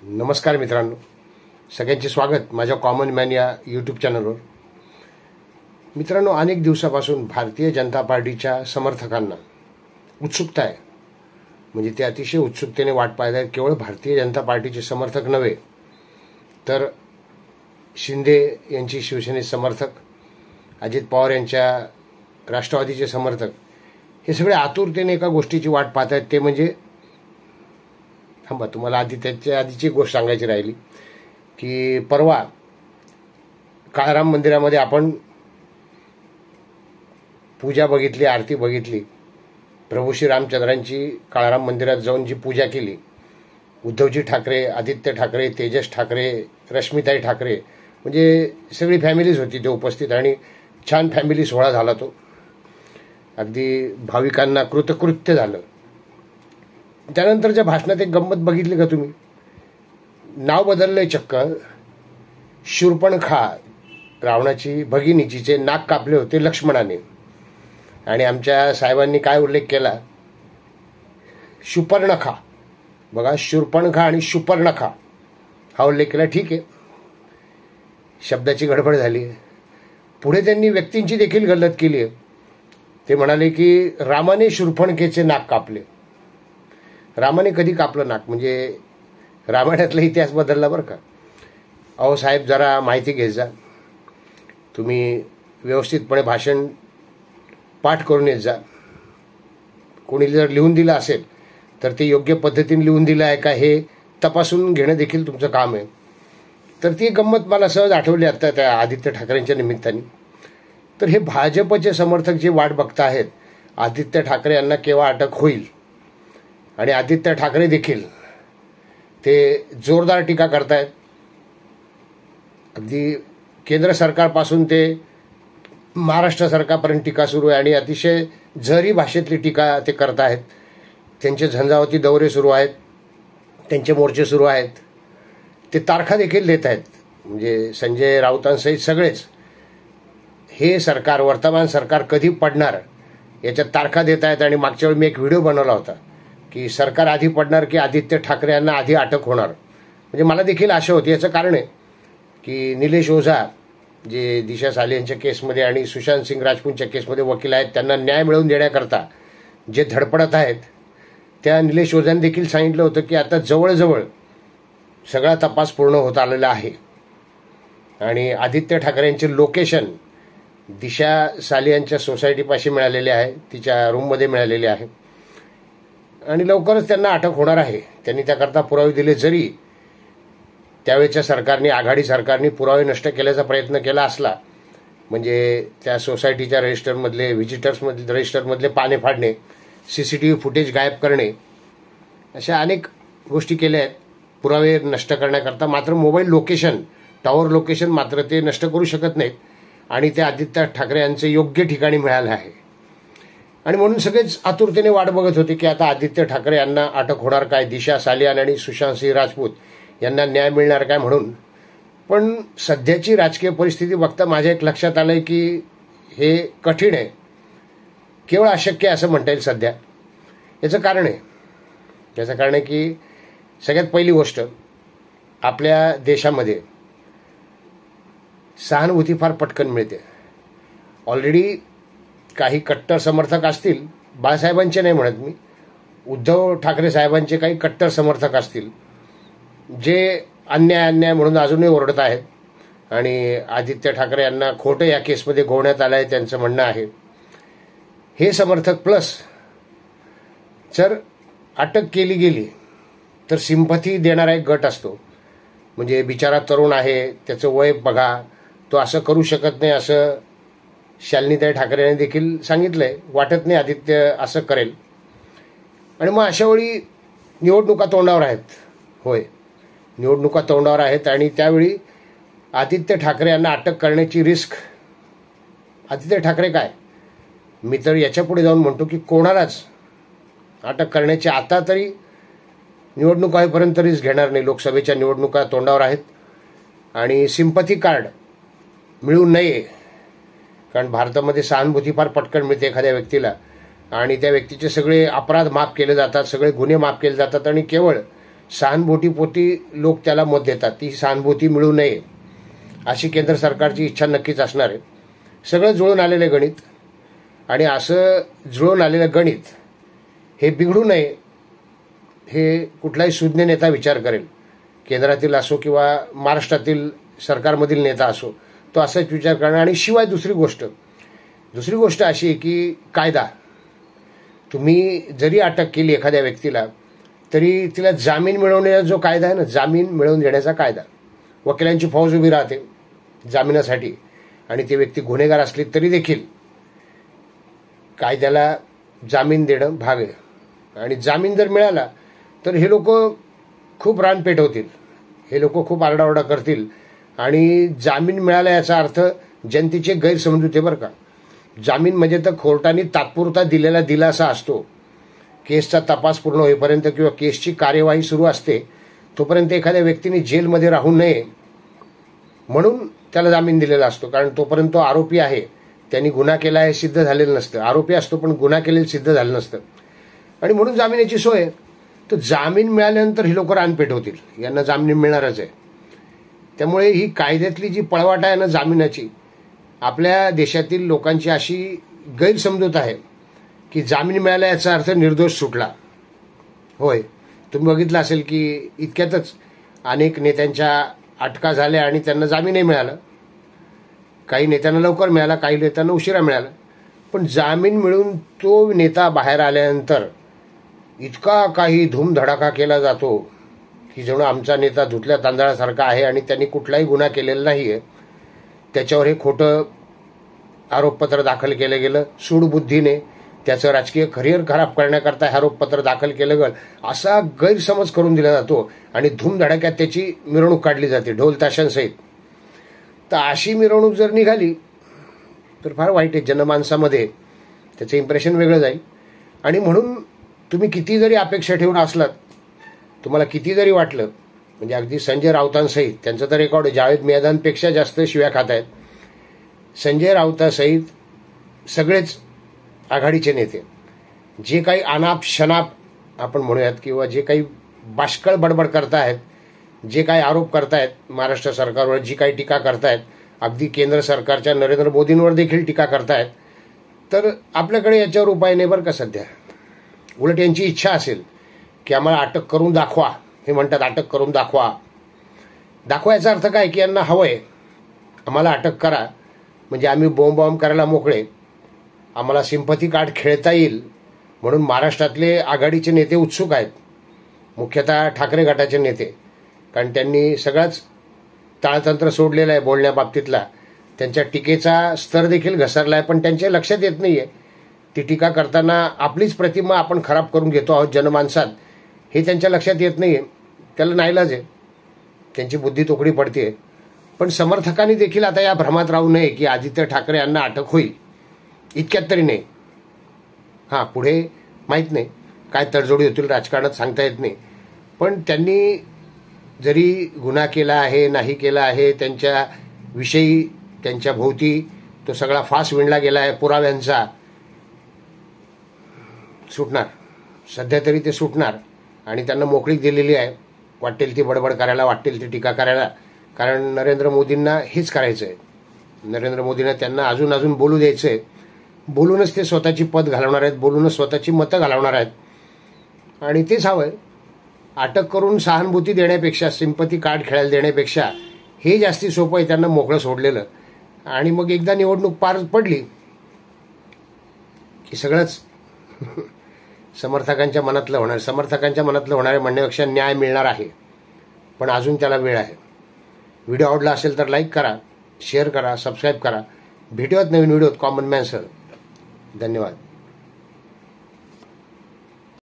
नमस्कार मित्रांनो, सगळ्यांचे स्वागत माझ्या कॉमन मॅन या यूट्यूब चॅनलवर. मित्रांनो, अनेक दिवसापासून भारतीय जनता पार्टीच्या समर्थकांना उत्सुकता आहे. म्हणजे ते अतिशय उत्सुकतेने वाट पाहत आहेत. केवळ भारतीय जनता पार्टीचे समर्थक नव्हे तर शिंदे यांची शिवसेनेचे समर्थक, अजित पवार यांच्या राष्ट्रवादीचे समर्थक, हे सगळे आतुरतेने एका गोष्टीची वाट पाहत आहेत. ते म्हणजे थांबा, तुम्हाला त्याच्या आधीची गोष्ट सांगायची राहिली की परवा काळाराम मंदिरामध्ये आपण पूजा बघितली, आरती बघितली. प्रभू श्री रामचंद्रांची काळाराम मंदिरात जाऊन जी पूजा केली, उद्धवजी ठाकरे, आदित्य ठाकरे, तेजस ठाकरे, रश्मिताई ठाकरे, म्हणजे सगळी फॅमिलीज होती ते उपस्थित आणि छान फॅमिली सोहळा झाला तो. अगदी भाविकांना कृतकृत्य झालं. त्यानंतरच्या भाषणात एक गंमत बघितली का तुम्ही? नाव बदललंय चक्क. शूर्पणखा, रावणाची भगिनी, जिचे नाक कापले होते लक्ष्मणाने, आणि आमच्या साहेबांनी काय उल्लेख केला? शुपर्णखा. बघा, शूर्पणखा आणि शुपर्णखा हा उल्लेख केला. ठीक आहे, शब्दाची गडबड झाली. पुढे त्यांनी व्यक्तींची देखील गल्लत केली आहे. ते म्हणाले की रामाने शूर्पणखेचे नाक कापले. रामाने कधी कापलं नाक? म्हणजे रामायणातला इतिहास बदलला बरं का. अहो साहेब, जरा माहिती घेत जा. तुम्ही व्यवस्थितपणे भाषण पाठ करून येत जा. कोणी जर लिहून दिलं असेल तर ते योग्य पद्धतीने लिहून दिलं आहे का हे तपासून घेणं देखील तुमचं काम आहे. तर ती गंमत मला सहज आठवली आता त्या आदित्य ठाकरेंच्या निमित्ताने. तर हे भाजपचे समर्थक जे वाट बघता आहेत, आदित्य ठाकरे यांना केव्हा अटक होईल, आणि आदित्य ठाकरे देखील ते जोरदार टीका करतायत. अगदी केंद्र सरकारपासून ते महाराष्ट्र सरकारपर्यंत टीका सुरू आहे आणि अतिशय जहरी भाषेतली टीका ते करत आहेत. त्यांचे झंझावती दौरे सुरू आहेत, त्यांचे मोर्चे सुरू आहेत. ते तारखा देखील देत आहेत. म्हणजे संजय राऊतांसहित सगळेच हे सरकार, वर्तमान सरकार कधी पडणार याच्या तारखा देत आहेत. आणि मागच्या वेळी मी एक व्हिडिओ बनवला होता की सरकार आधी पडणार की आदित्य ठाकरे यांना आधी अटक होणार. म्हणजे मला देखील आशा होती. याचं कारण आहे की निलेश ओझा जे दिशा साली यांच्या केसमध्ये आणि सुशांत सिंग राजपूतच्या केसमध्ये वकील आहेत, त्यांना न्याय मिळवून देण्याकरता जे धडपडत आहेत, त्या निलेश ओझांनी देखील सांगितलं होतं की आता जवळजवळ सगळा तपास पूर्ण होत आलेला आहे. आणि आदित्य ठाकरे यांचे लोकेशन दिशा साली यांच्या सोसायटीपाशी मिळालेले आहे, तिच्या रूममध्ये मिळालेले आहे, आणि लवकरच त्यांना अटक होणार आहे. त्यांनी त्याकरता पुरावे दिले. जरी त्यावेळेच्या सरकारने, आघाडी सरकारने पुरावे नष्ट केल्याचा प्रयत्न केला असला, म्हणजे त्या सोसायटीच्या रजिस्टरमधले, व्हिजिटर्समधले रजिस्टरमधले पाने फाडणे, CCTV फुटेज गायब करणे, अशा अनेक गोष्टी केल्या आहेत पुरावे नष्ट करण्याकरता. मात्र मोबाईल लोकेशन, टॉवर लोकेशन मात्र ते नष्ट करू शकत नाहीत. आणि ते आदित्य ठाकरे यांचे योग्य ठिकाणी मिळालं आहे. आणि म्हणून सगळेच आतुरतेने वाट बघत होते की आता आदित्य ठाकरे यांना अटक होणार काय, दिशा सालियान आणि सुशांत सिंह राजपूत यांना न्याय मिळणार काय म्हणून. पण सध्याची राजकीय परिस्थिती बघता माझ्या एक लक्षात आलंय की हे कठीण आहे, केवळ अशक्य असं म्हणता येईल सध्या. याचं कारण आहे की सगळ्यात पहिली गोष्ट, आपल्या देशामध्ये सहानुभूती फार पटकन मिळते. ऑलरेडी काही कट्टर समर्थक असतील, बाळासाहेबांचे नाही म्हणत मी, उद्धव ठाकरे साहेबांचे काही कट्टर समर्थक असतील जे अन्याय म्हणून अजूनही ओरडत आहेत. आणि आदित्य ठाकरे यांना खोटं या केसमध्ये गोवण्यात आलं आहे त्यांचं म्हणणं आहे. हे समर्थक प्लस जर अटक केली गेली तर सिंपथी देणारा एक गट असतो. म्हणजे बिचारा तरुण आहे, त्याचं वय बघा, तो असं करू शकत नाही, असं शालिनीताई ठाकरे यांनी देखील सांगितलंय. वाटत नाही आदित्य असं करेल. आणि मग अशा वेळी निवडणुका तोंडावर आहेत. होय, निवडणुका तोंडावर आहेत आणि त्यावेळी आदित्य ठाकरे यांना अटक करण्याची रिस्क, आदित्य ठाकरे काय, मी तर याच्या पुढे जाऊन म्हणतो की कोणालाच अटक करण्याची आता तरी निवडणुका होईपर्यंत रिस्क घेणार नाही. लोकसभेच्या निवडणुका तोंडावर आहेत आणि सिंपथी कार्ड मिळू नये, कारण भारतामध्ये सहानुभूती फार पटकन मिळते एखाद्या व्यक्तीला आणि त्या व्यक्तीचे सगळे अपराध माफ केले जातात, सगळे गुन्हे माफ केले जातात आणि केवळ सहानुभूतीपोटी लोक त्याला मत देतात. ती सहानुभूती मिळू नये अशी केंद्र सरकारची इच्छा नक्कीच असणार आहे. सगळं जुळून आलेलं गणित, आणि असं जुळून आलेलं गणित हे बिघडू नये हे कुठलाही सुज्ञ नेता विचार करेल. केंद्रातील असो किंवा महाराष्ट्रातील सरकारमधील नेता असो, तो असाच विचार करणार. आणि शिवाय दुसरी गोष्ट अशी आहे की कायदा, तुम्ही जरी अटक केली एखाद्या व्यक्तीला तरी तिला जामीन मिळवण्याचा जो कायदा आहे ना, जामीन मिळवून देण्याचा कायदा, वकिलांची फौज उभी राहते जामिनासाठी, आणि ती व्यक्ती गुन्हेगार असली तरी देखील कायद्याला जामीन देणं भाग आहे. आणि जामीन जर मिळाला तर हे लोक खूप रान पेटवतील, हे लोक खूप आरडाओरडा करतील. आणि जामीन मिळाला याचा अर्थ जनतेचे गैरसमज होते बरं का. जामीन म्हणजे तर कोर्टाने तात्पुरता दिलेला दिलासा असतो. केसचा तपास पूर्ण होईपर्यंत किंवा केसची कार्यवाही सुरू असते तोपर्यंत एखाद्या व्यक्तीने जेलमध्ये राहू नये म्हणून त्याला जामीन दिलेला असतो. कारण तोपर्यंत तो आरोपी आहे, त्यांनी गुन्हा केला आहे सिद्ध झालेलं नसतं. आरोपी असतो पण गुन्हा केलेलं सिद्ध झालं नसतं, आणि म्हणून जामिनाची सोय आहे. तर जामीन मिळाल्यानंतर ही लोक रान पेटवतील, यांना जामीन मिळणारच आहे. त्यामुळे ही कायद्यातली जी पळवाट आहे ना जामिनाची, आपल्या देशातील लोकांची अशी गैरसमजूत आहे की जामीन मिळाला याचा अर्थ निर्दोष सुटला. होय, तुम्ही बघितलं असेल की इतक्यातच अनेक नेत्यांच्या अटका झाल्या आणि त्यांना जामीनही मिळाला. काही नेत्यांना लवकर मिळाला, काही नेत्यांना उशिरा मिळाला. पण जामीन मिळून तो नेता बाहेर आल्यानंतर इतका काही धूमधडाका केला जातो की जणू आमचा नेता धुतल्या तांदळासारखा आहे आणि त्यांनी कुठलाही गुन्हा केलेला नाही आहे, त्याच्यावर हे खोटं आरोपपत्र दाखल केलं गेलं सूडबुद्धीने, त्याचं राजकीय करिअर खराब करण्याकरता हे आरोपपत्र दाखल केलं गेलं, असा गैरसमज करून दिला जातो. आणि धूमधडाक्यात त्याची मिरवणूक काढली जाते ढोल ताशांसहित. तर अशी मिरवणूक जर निघाली तर फार वाईट आहे. जनमानसामध्ये त्याचं इम्प्रेशन वेगळं जाईल. आणि म्हणून तुम्ही किती जरी अपेक्षा ठेवून असलात, तुम्हाला किती जरी वाटलं, म्हणजे अगदी संजय राऊतांसहित, त्यांचं तर रेकॉर्ड जावेद मियादांपेक्षा जास्त शिव्या खात आहेत, संजय राऊतांसहित सगळेच आघाडीचे नेते जे काही अनाप शनाप आपण म्हणूयात किंवा जे काही बाष्कळ बडबड करतायत, जे काही आरोप करतायत महाराष्ट्र सरकारवर, जी काही टीका करतायत, अगदी केंद्र सरकारच्या नरेंद्र मोदींवर देखील टीका करतायत, तर आपल्याकडे याच्यावर उपाय नाही बरं का सध्या. उलट यांची इच्छा असेल की आम्हाला अटक करून दाखवा, हे म्हणतात अटक करून दाखवा. याचा अर्थ काय की यांना हवंय आम्हाला अटक करा, म्हणजे आम्ही बॉम्ब करायला मोकळे, आम्हाला सिंपथी कार्ड खेळता येईल म्हणून महाराष्ट्रातले आघाडीचे नेते उत्सुक आहेत, मुख्यतः ठाकरे गटाचे नेते. कारण त्यांनी सगळंच ताळतंत्र सोडलेलं आहे बोलण्याबाबतीतला. त्यांच्या टीकेचा स्तर देखील घसरला आहे, पण त्यांच्या लक्षात येत नाहीये ती टीका करताना आपलीच प्रतिमा आपण खराब करून घेतो आहोत जनमानसात, हे त्यांच्या लक्षात येत नाहीये. त्याला नाईलाज आहे, त्यांची बुद्धी तोकडी पडते. पण समर्थकांनी देखील आता या भ्रमात राहू नये की आदित्य ठाकरे यांना अटक होईल, इतक्यात तरी नाही. हां, पुढे माहीत नाही काय तडजोडी होतील राजकारणात, सांगता येत नाही. पण त्यांनी जरी गुन्हा केला आहे नाही केला आहे, त्यांच्या विषयी त्यांच्या भोवती तो सगळा फास विणला गेला आहे पुराव्यांचा, सुटणार. सध्या तरी ते सुटणार. आणि त्यांना मोकळीक दिलेली आहे वाटेल ती बडबड करायला, वाटेल ती टीका करायला. कारण नरेंद्र मोदींना हेच करायचं आहे. नरेंद्र मोदींना त्यांना अजून बोलू द्यायचं आहे. बोलूनच ते स्वतःची पद घालवणार आहेत, बोलूनच स्वतःची मतं घालवणार आहेत. आणि तेच हवंय. अटक करून सहानुभूती देण्यापेक्षा, सिंपथी कार्ड खेळायला देण्यापेक्षा हे जास्ती सोपं आहे त्यांना मोकळं सोडलेलं. आणि मग एकदा निवडणूक पार पडली की सगळंच समर्थकांच्या मनातलं होणार. समर्थकांच्या मनातलं होणारे म्हणण्यापेक्षा न्याय मिळणार आहे, पण अजून त्याला वेळ आहे. व्हिडिओ आवडला असेल तर लाईक करा, शेअर करा, सबस्क्राईब करा. भेटूयात नवीन व्हिडिओत कॉमन मॅनसह. धन्यवाद.